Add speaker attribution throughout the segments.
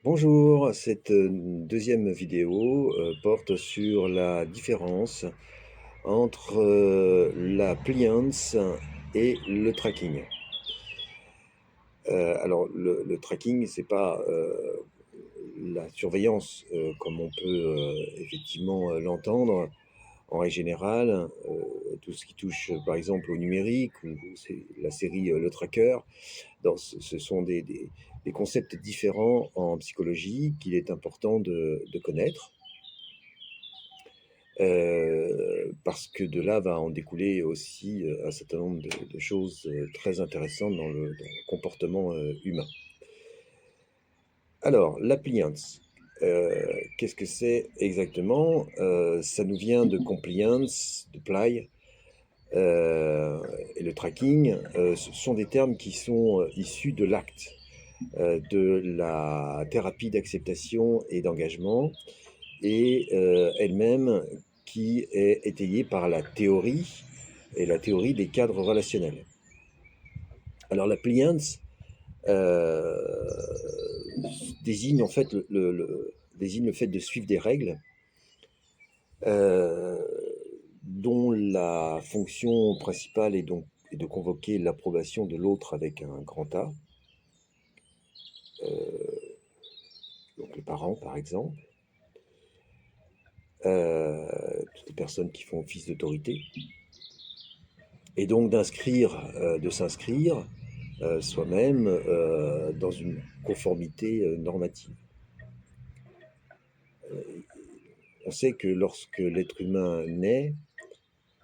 Speaker 1: Bonjour, cette deuxième vidéo porte sur la différence entre la pliance et le tracking. Alors le tracking, c'est pas la surveillance comme on peut effectivement l'entendre. En règle générale, tout ce qui touche par exemple au numérique ou c'est la série Le Tracker, ce sont des concepts différents en psychologie qu'il est important de connaître, parce que de là va en découler aussi un certain nombre de choses très intéressantes dans le comportement humain. Alors, l'appliance, qu'est-ce que c'est exactement? Ça nous vient de compliance, de ply, et le tracking, ce sont des termes qui sont issus de l'acte, de la thérapie d'acceptation et d'engagement, et elle-même qui est étayée par la théorie, et la théorie des cadres relationnels. Alors la pliance désigne en fait désigne le fait de suivre des règles euh, dont la fonction principale est de convoquer l'approbation de l'autre avec un grand A, donc les parents par exemple, toutes les personnes qui font office d'autorité, et donc de s'inscrire soi-même dans une conformité normative. On sait que lorsque l'être humain naît,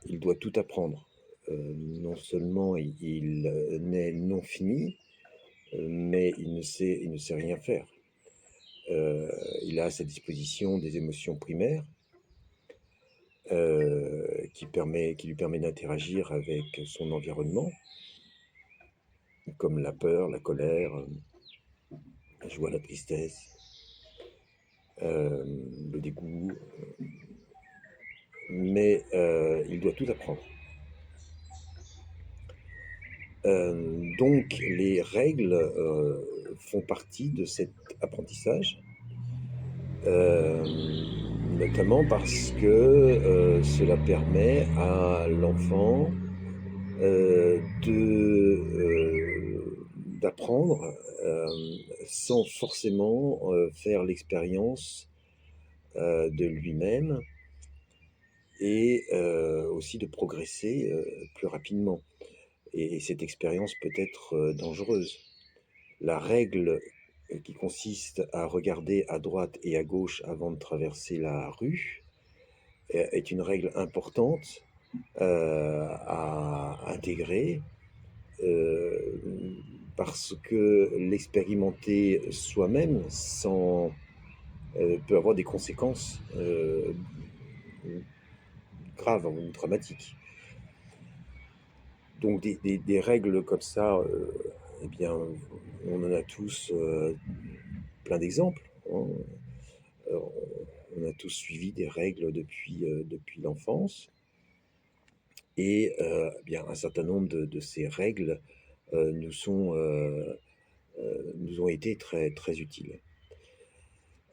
Speaker 1: il doit tout apprendre. Non seulement il naît non fini, mais il ne sait rien faire. Il a à sa disposition des émotions primaires qui lui permet d'interagir avec son environnement, comme la peur, la colère, la joie, la tristesse, le dégoût, mais il doit tout apprendre. Donc les règles font partie de cet apprentissage, euh, notamment parce que cela permet à l'enfant d'apprendre sans forcément faire l'expérience de lui-même, et aussi de progresser plus rapidement. Et cette expérience peut être dangereuse. La règle qui consiste à regarder à droite et à gauche avant de traverser la rue est une règle importante à intégrer, euh, parce que l'expérimenter soi-même peut avoir des conséquences graves ou dramatiques. Donc des règles comme ça, eh bien, on en a tous plein d'exemples, hein. Euh, on a tous suivi des règles depuis l'enfance, et eh bien, un certain nombre de ces règles euh, nous, sont, euh, nous ont été très, très utiles.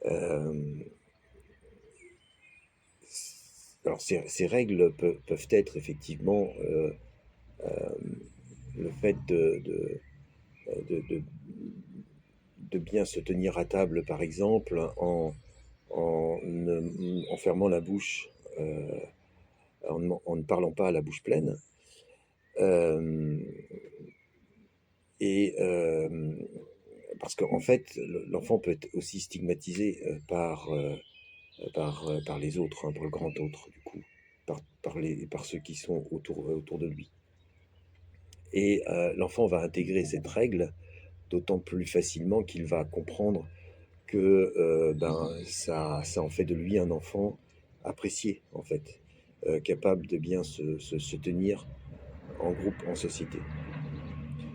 Speaker 1: Euh, alors ces règles peuvent être effectivement le fait de, de, de bien se tenir à table, par exemple, en fermant la bouche, en ne parlant pas à la bouche pleine. Euh, et parce qu'en fait, l'enfant peut être aussi stigmatisé par les autres, hein, par le grand autre, du coup, par ceux qui sont autour de lui. Et l'enfant va intégrer cette règle d'autant plus facilement qu'il va comprendre que ça en fait de lui un enfant apprécié, en fait, capable de bien se tenir en groupe, en société.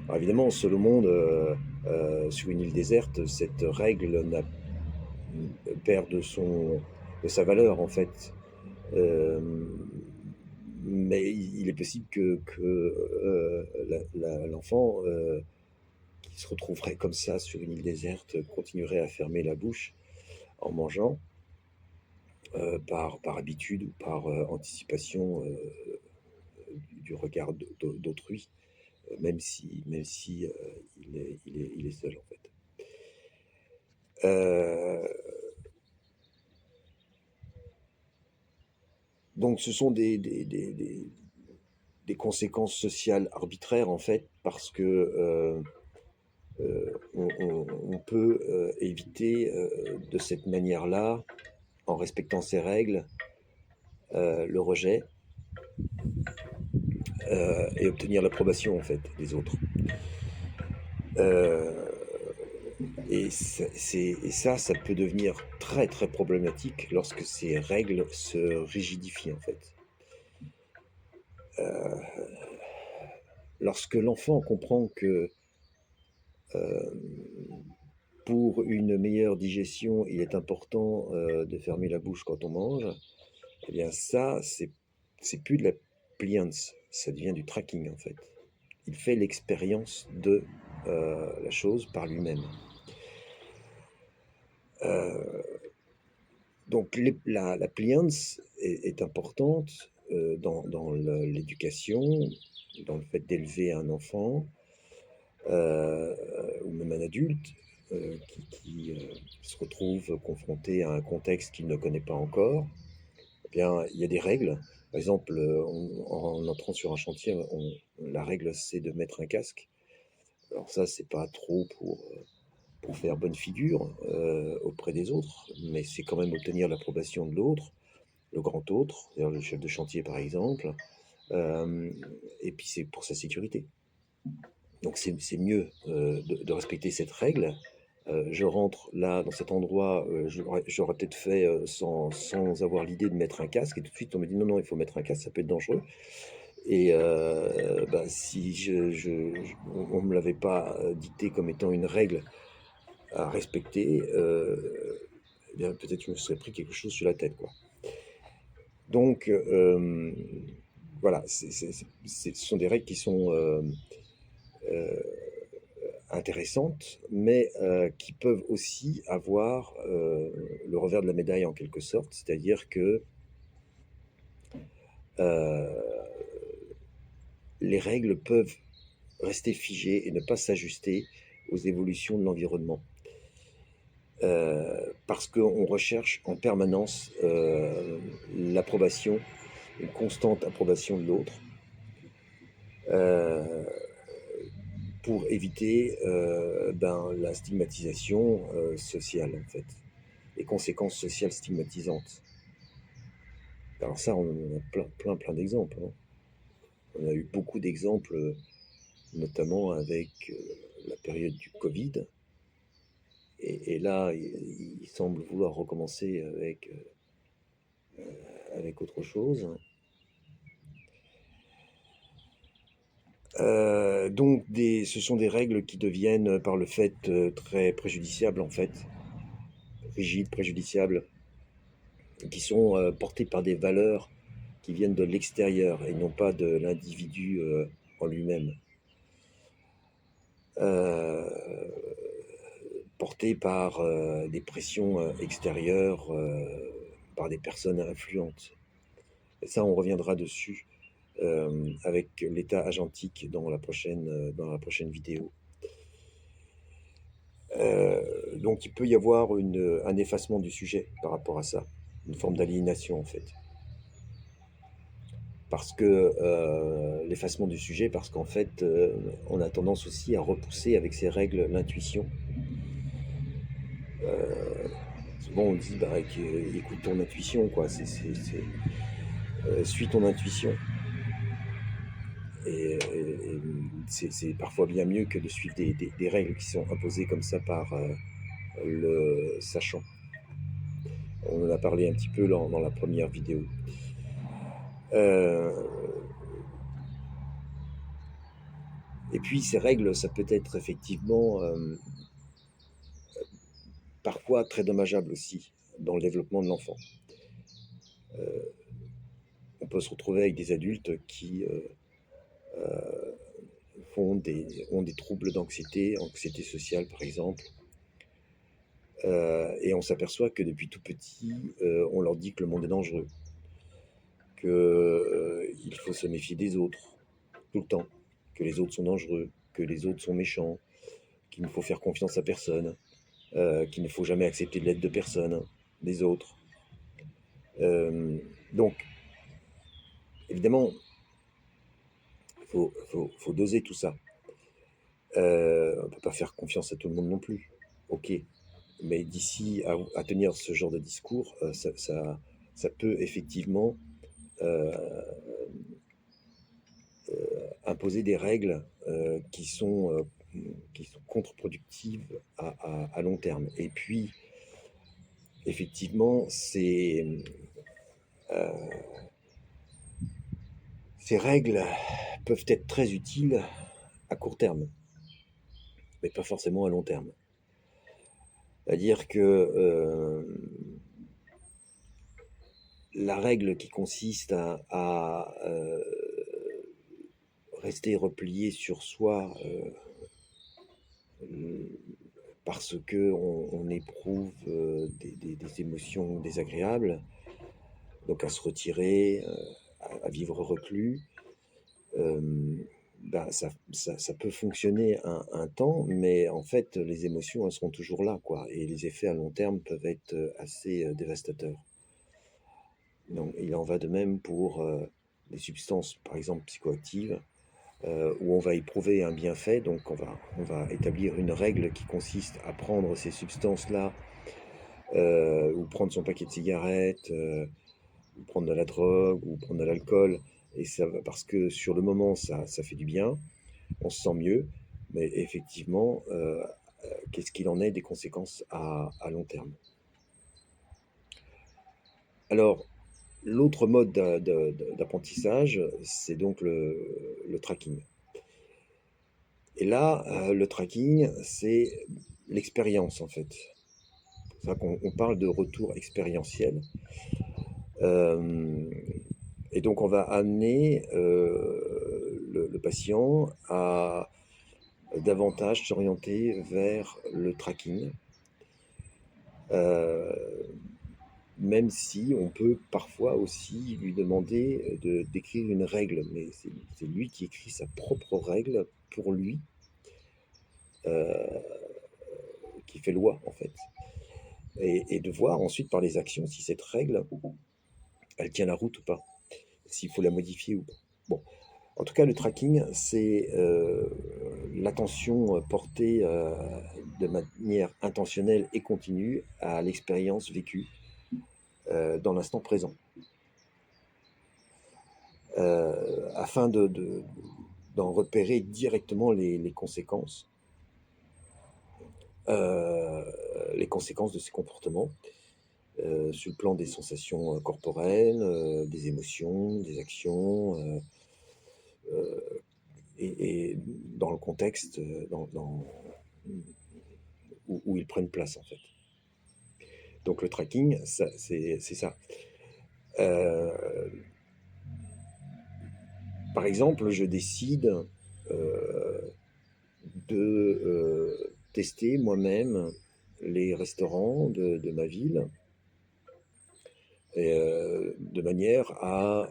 Speaker 1: Alors évidemment, seul au monde, sur une île déserte, cette règle perd de sa valeur, en fait. Euh, mais il est possible que l'enfant qui se retrouverait comme ça sur une île déserte continuerait à fermer la bouche en mangeant, par habitude ou par anticipation du regard d'autrui, même si il est seul en fait. Euh, donc ce sont des conséquences sociales arbitraires en fait, parce que on peut éviter de cette manière-là, en respectant ces règles, le rejet, et obtenir l'approbation en fait des autres. Euh, et ça peut devenir très très problématique lorsque ces règles se rigidifient en fait. Euh, Lorsque l'enfant comprend que euh, pour une meilleure digestion, il est important de fermer la bouche quand on mange, eh bien ça, c'est plus de la pliance, ça devient du tracking en fait. Il fait l'expérience de la chose par lui-même. Euh, donc la pliance est importante dans l'éducation, dans le fait d'élever un enfant, ou même un adulte qui se retrouve confronté à un contexte qu'il ne connaît pas encore. Eh bien, il y a des règles. Par exemple, en entrant sur un chantier, la règle c'est de mettre un casque. Alors ça, c'est pas trop pour faire bonne figure auprès des autres, mais c'est quand même obtenir l'approbation de l'autre, le grand autre, c'est-à-dire le chef de chantier par exemple, euh, et puis c'est pour sa sécurité. Donc c'est mieux de respecter cette règle. Je rentre là, dans cet endroit, j'aurais peut-être fait sans avoir l'idée de mettre un casque, et tout de suite on me dit non, non, il faut mettre un casque, ça peut être dangereux. Et bah, si on ne me l'avait pas dicté comme étant une règle à respecter, eh bien peut-être je me serais pris quelque chose sur la tête, quoi. Donc voilà, ce sont des règles qui sont euh, intéressantes, mais qui peuvent aussi avoir le revers de la médaille en quelque sorte, c'est-à-dire que euh, les règles peuvent rester figées et ne pas s'ajuster aux évolutions de l'environnement. Parce qu'on recherche en permanence l'approbation, une constante approbation de l'autre, euh, pour éviter la stigmatisation sociale, en fait, les conséquences sociales stigmatisantes. Alors ça, on en a plein d'exemples, hein. On a eu beaucoup d'exemples, notamment avec la période du Covid. Et là, il semble vouloir recommencer avec autre chose. Donc, ce sont des règles qui deviennent, par le fait, très préjudiciables, en fait, rigides, préjudiciables, qui sont portées par des valeurs qui viennent de l'extérieur et non pas de l'individu en lui-même. Euh, Portées par des pressions extérieures, par des personnes influentes. Et ça, on reviendra dessus avec l'état agentique dans la prochaine vidéo. Donc il peut y avoir un effacement du sujet par rapport à ça, une forme d'aliénation en fait. Parce que l'effacement du sujet, parce qu'en fait, on a tendance aussi à repousser avec ces règles l'intuition. Souvent on dit, bah, écoute ton intuition, quoi. Suis ton intuition. Et c'est parfois bien mieux que de suivre des règles qui sont imposées comme ça par le sachant. On en a parlé un petit peu dans la première vidéo. Euh, et puis ces règles, ça peut être effectivement parfois très dommageable aussi dans le développement de l'enfant. On peut se retrouver avec des adultes qui ont des troubles d'anxiété, anxiété sociale par exemple, et on s'aperçoit que depuis tout petit, on leur dit que le monde est dangereux, que, il faut se méfier des autres, tout le temps, que les autres sont dangereux, que les autres sont méchants, qu'il ne faut faire confiance à personne, qu'il ne faut jamais accepter de l'aide de personne, des autres. Donc, évidemment, faut doser tout ça. On ne peut pas faire confiance à tout le monde non plus. Ok, mais d'ici à tenir ce genre de discours, ça peut effectivement euh, imposer des règles qui sont contre-productives à long terme. Et puis, effectivement, ces règles peuvent être très utiles à court terme, mais pas forcément à long terme. C'est-à-dire que la règle qui consiste à rester replié sur soi parce que on éprouve des émotions désagréables, donc à se retirer, à vivre reclus, euh, ben ça peut fonctionner un temps, mais en fait, les émotions, elles seront toujours là, quoi, et les effets à long terme peuvent être assez dévastateurs. Donc, il en va de même pour des substances, par exemple psychoactives, où on va éprouver un bienfait, donc on va établir une règle qui consiste à prendre ces substances-là, ou prendre son paquet de cigarettes, ou prendre de la drogue, ou prendre de l'alcool, et ça va, parce que sur le moment, ça fait du bien, on se sent mieux, mais effectivement, qu'est-ce qu'il en est des conséquences à long terme? Alors, l'autre mode d'apprentissage, c'est donc le tracking. Et là, le tracking, c'est l'expérience en fait. C'est ça qu'on parle de retour expérientiel. Euh, et donc, on va amener le patient à davantage s'orienter vers le tracking, euh, même si on peut parfois aussi lui demander d'écrire une règle, mais c'est lui qui écrit sa propre règle pour lui, euh, qui fait loi en fait. Et de voir ensuite par les actions si cette règle, elle tient la route ou pas, s'il faut la modifier ou pas. Bon, en tout cas, le tracking, c'est l'attention portée de manière intentionnelle et continue à l'expérience vécue dans l'instant présent, afin d'en repérer directement euh, les conséquences de ces comportements, sur le plan des sensations corporelles, des émotions, des actions, et dans le contexte où ils prennent place en fait. Donc le tracking, c'est ça. Euh, Par exemple, je décide euh, de tester moi-même les restaurants de ma ville, de manière à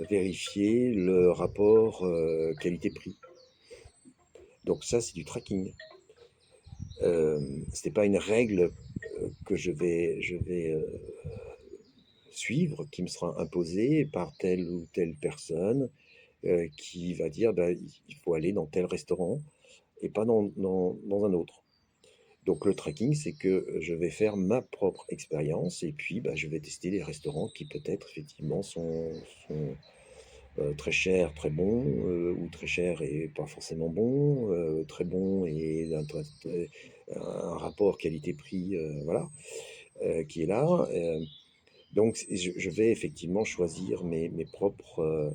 Speaker 1: vérifier le rapport qualité-prix. Donc ça, c'est du tracking. Ce n'est pas une règle que je vais suivre, qui me sera imposée par telle ou telle personne, qui va dire bah, il faut aller dans tel restaurant et pas dans un autre. Donc le tracking, c'est que je vais faire ma propre expérience et puis bah, je vais tester des restaurants qui peut-être effectivement sont très chers, très bons, ou très chers et pas forcément bons, très bons et un rapport qualité-prix, voilà, qui est là. Donc je vais effectivement choisir mes propres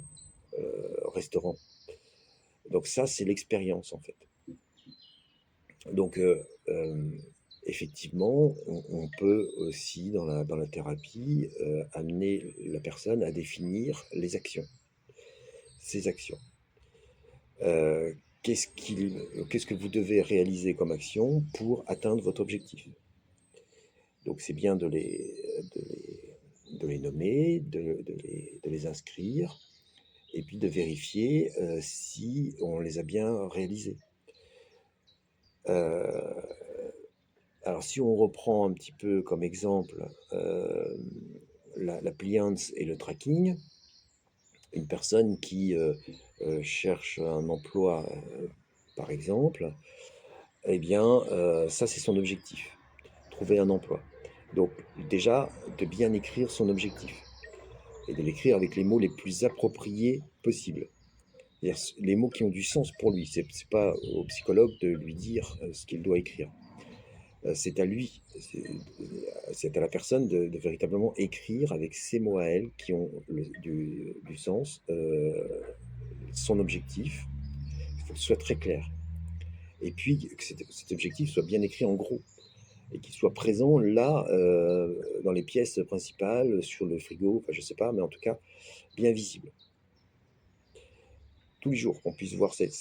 Speaker 1: restaurants. Donc ça, c'est l'expérience en fait. Donc effectivement, on peut aussi dans la thérapie amener la personne à définir les actions, ses actions. Euh, qu'est-ce que vous devez réaliser comme action pour atteindre votre objectif? Donc c'est bien de les nommer, de les inscrire, et puis de vérifier si on les a bien réalisés. Euh, alors si on reprend un petit peu comme exemple l'appliance et le tracking, une personne qui cherche un emploi, par exemple, eh bien, ça c'est son objectif, trouver un emploi. Donc déjà, de bien écrire son objectif et de l'écrire avec les mots les plus appropriés possibles. C'est-à-dire les mots qui ont du sens pour lui. C'est pas au psychologue de lui dire ce qu'il doit écrire. C'est à lui, c'est à la personne de véritablement écrire avec ses mots à elle qui ont du sens, son objectif. Il faut que ce soit très clair. Et puis que cet objectif soit bien écrit en gros et qu'il soit présent là, dans les pièces principales, sur le frigo, enfin je sais pas, mais en tout cas bien visible. Tous les jours, qu'on puisse voir cette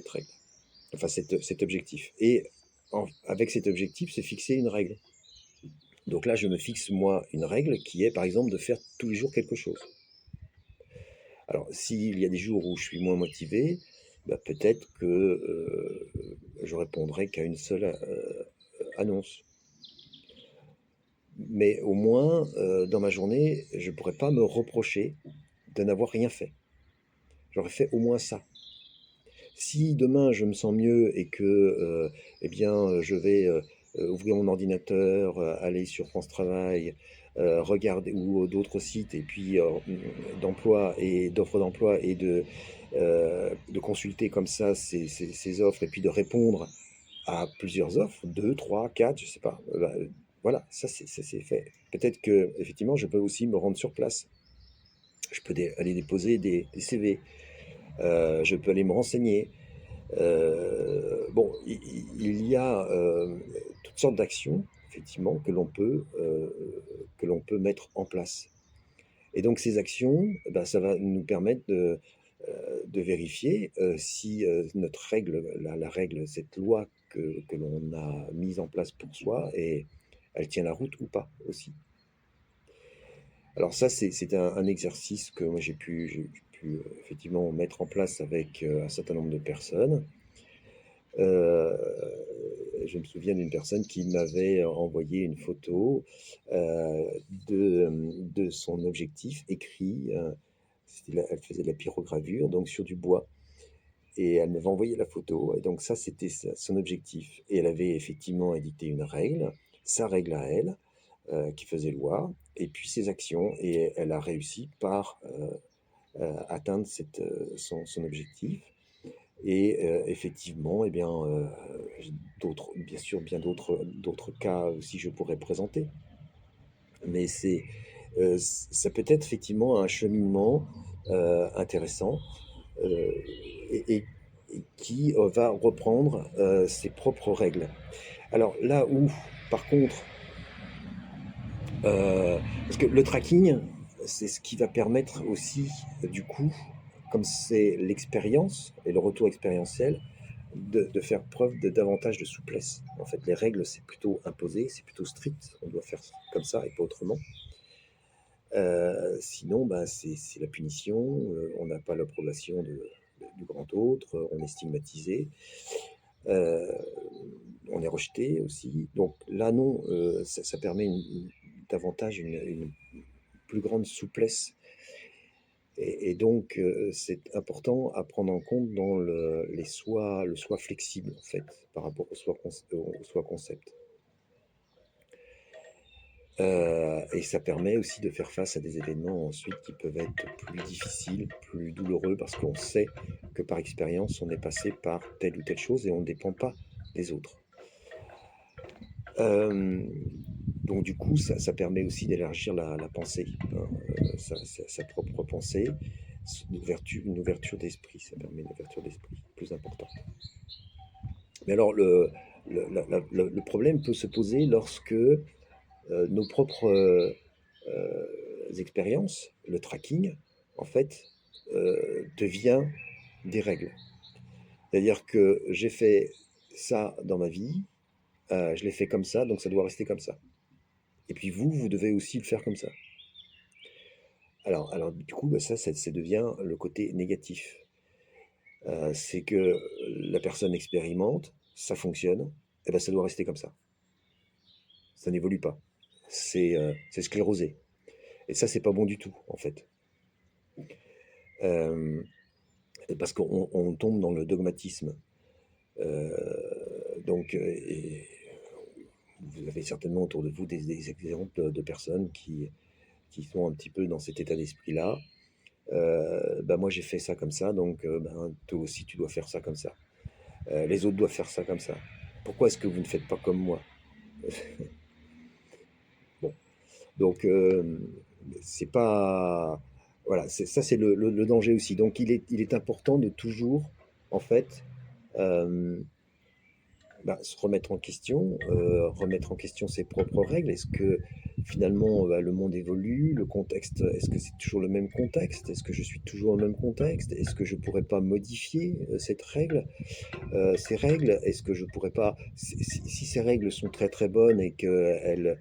Speaker 1: règle, enfin cet objectif. Et avec cet objectif, se fixer une règle. Donc là, je me fixe, moi, une règle qui est, par exemple, de faire tous les jours quelque chose. Alors, s'il y a des jours où je suis moins motivé, bah, peut-être que je répondrai qu'à une seule annonce. Mais au moins, dans ma journée, je ne pourrais pas me reprocher de n'avoir rien fait. J'aurais fait au moins ça. Si demain je me sens mieux et que eh bien, je vais ouvrir mon ordinateur, aller sur France Travail, regarder ou d'autres sites et puis d'emploi et d'offres d'emploi et de consulter comme ça ces offres et puis de répondre à plusieurs offres, 2, 3, 4, je sais pas. Voilà, ça c'est fait. Peut-être que effectivement je peux aussi me rendre sur place. Je peux aller déposer des CV. Je peux aller me renseigner. Bon, il y a toutes sortes d'actions, effectivement, que l'on peut mettre en place. Et donc ces actions, eh ben, ça va nous permettre de vérifier si notre règle, la règle, cette loi que l'on a mise en place pour soi, et elle tient la route ou pas aussi. Alors ça, c'est un exercice que moi j'ai pu effectivement mettre en place avec un certain nombre de personnes. Euh, je me souviens d'une personne qui m'avait envoyé une photo de son objectif écrit. Elle faisait de la pyrogravure, donc sur du bois. Et elle m'avait envoyé la photo. Et donc ça, c'était son objectif. Et elle avait effectivement édité une règle, sa règle à elle, qui faisait loi, et puis ses actions. Et elle a réussi par atteindre son objectif. Et effectivement, eh bien, bien sûr, bien d'autres cas aussi je pourrais présenter. Mais ça peut être effectivement un cheminement intéressant euh, et, et qui va reprendre ses propres règles. Alors là où, par contre, parce que le tracking, c'est ce qui va permettre aussi, du coup, comme c'est l'expérience et le retour expérientiel, de faire preuve de davantage de souplesse. En fait, les règles, c'est plutôt imposé, c'est plutôt strict. On doit faire comme ça et pas autrement. Sinon, bah, c'est la punition. On n'a pas l'approbation du grand autre. On est stigmatisé. Euh, on est rejeté aussi. Donc là, non, ça permet davantage une plus grande souplesse. Et donc, c'est important à prendre en compte dans le soi flexible, en fait, par rapport au soi concept. Et ça permet aussi de faire face à des événements ensuite qui peuvent être plus difficiles, plus douloureux, parce qu'on sait que par expérience, on est passé par telle ou telle chose et on ne dépend pas des autres. Euh, donc du coup, ça permet aussi d'élargir la pensée, hein, sa propre pensée, une ouverture d'esprit, ça permet une ouverture d'esprit plus importante. Mais alors, le problème peut se poser lorsque nos propres expériences, le tracking, en fait, devient des règles. C'est-à-dire que j'ai fait ça dans ma vie, je l'ai fait comme ça, donc ça doit rester comme ça. Et puis vous, vous devez aussi le faire comme ça. Alors du coup, bah, ça devient le côté négatif. C'est que la personne expérimente, ça fonctionne, et ben ça doit rester comme ça. Ça n'évolue pas. C'est sclérosé. Et ça, c'est pas bon du tout, en fait. Euh, Parce qu'on tombe dans le dogmatisme. Et vous avez certainement autour de vous des exemples de personnes qui sont un petit peu dans cet état d'esprit-là. Bah moi j'ai fait ça comme ça, donc ben, toi aussi tu dois faire ça comme ça. Les autres doivent faire ça comme ça. Pourquoi est-ce que vous ne faites pas comme moi? Bon, donc c'est pas... Voilà, ça c'est le danger aussi. Donc il est important de toujours, en fait, euh, bah, se remettre en question ses propres règles. Est-ce que finalement bah, le monde évolue, le contexte, est-ce que c'est toujours le même contexte? Est-ce que je suis toujours dans le même contexte? Est-ce que je pourrais pas modifier cette règle, ces règles? Est-ce que je pourrais pas, si ces règles sont très très bonnes et que elles,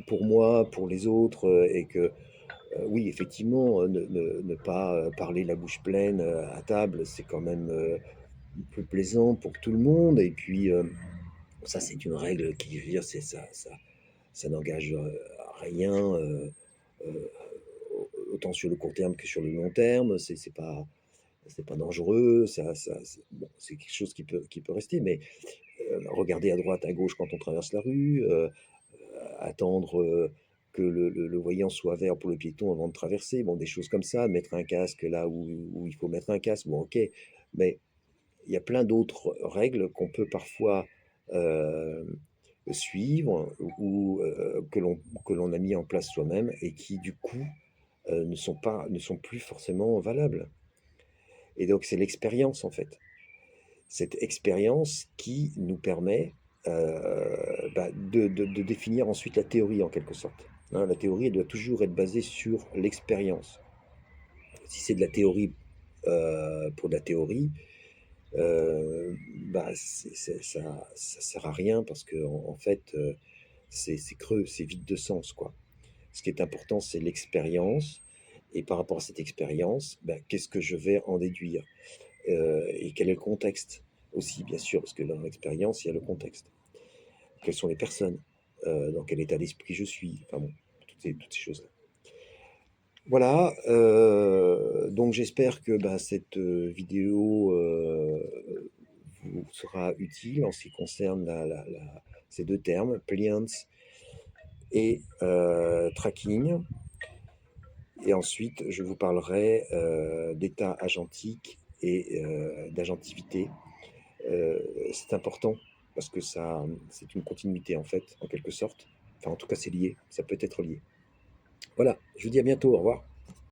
Speaker 1: pour moi, pour les autres, et que oui, effectivement, ne pas parler la bouche pleine à table, c'est quand même plus plaisant pour tout le monde. Et puis ça, c'est une règle qui, je veux dire, ça n'engage rien, euh, autant sur le court terme que sur le long terme. C'est pas dangereux. Bon, c'est quelque chose qui peut rester. Mais regarder à droite, à gauche quand on traverse la rue, attendre que le voyant soit vert pour le piéton avant de traverser. Bon, des choses comme ça. Mettre un casque là où il faut mettre un casque. Bon, ok. Mais il y a plein d'autres règles qu'on peut parfois euh, suivre ou que l'on a mis en place soi-même et qui du coup ne sont plus forcément valables. Et donc c'est l'expérience en fait. Cette expérience qui nous permet bah, de définir ensuite la théorie en quelque sorte. Hein, la théorie elle doit toujours être basée sur l'expérience. Si c'est de la théorie pour de la théorie, bah, ça sert à rien parce que en fait, c'est creux, c'est vide de sens, quoi. Ce qui est important, c'est l'expérience. Et par rapport à cette expérience, bah, qu'est-ce que je vais en déduire? Et quel est le contexte aussi, bien sûr, parce que dans l'expérience, il y a le contexte. Quelles sont les personnes? Dans quel état d'esprit je suis? Enfin bon, toutes ces choses-là. Voilà, donc j'espère que bah, cette vidéo vous sera utile en ce qui concerne ces deux termes, pliance et tracking. Et ensuite, je vous parlerai d'état agentique et d'agentivité. C'est important parce que c'est une continuité en fait, en quelque sorte. Enfin, en tout cas, c'est lié. Ça peut être lié. Voilà, je vous dis à bientôt. Au revoir.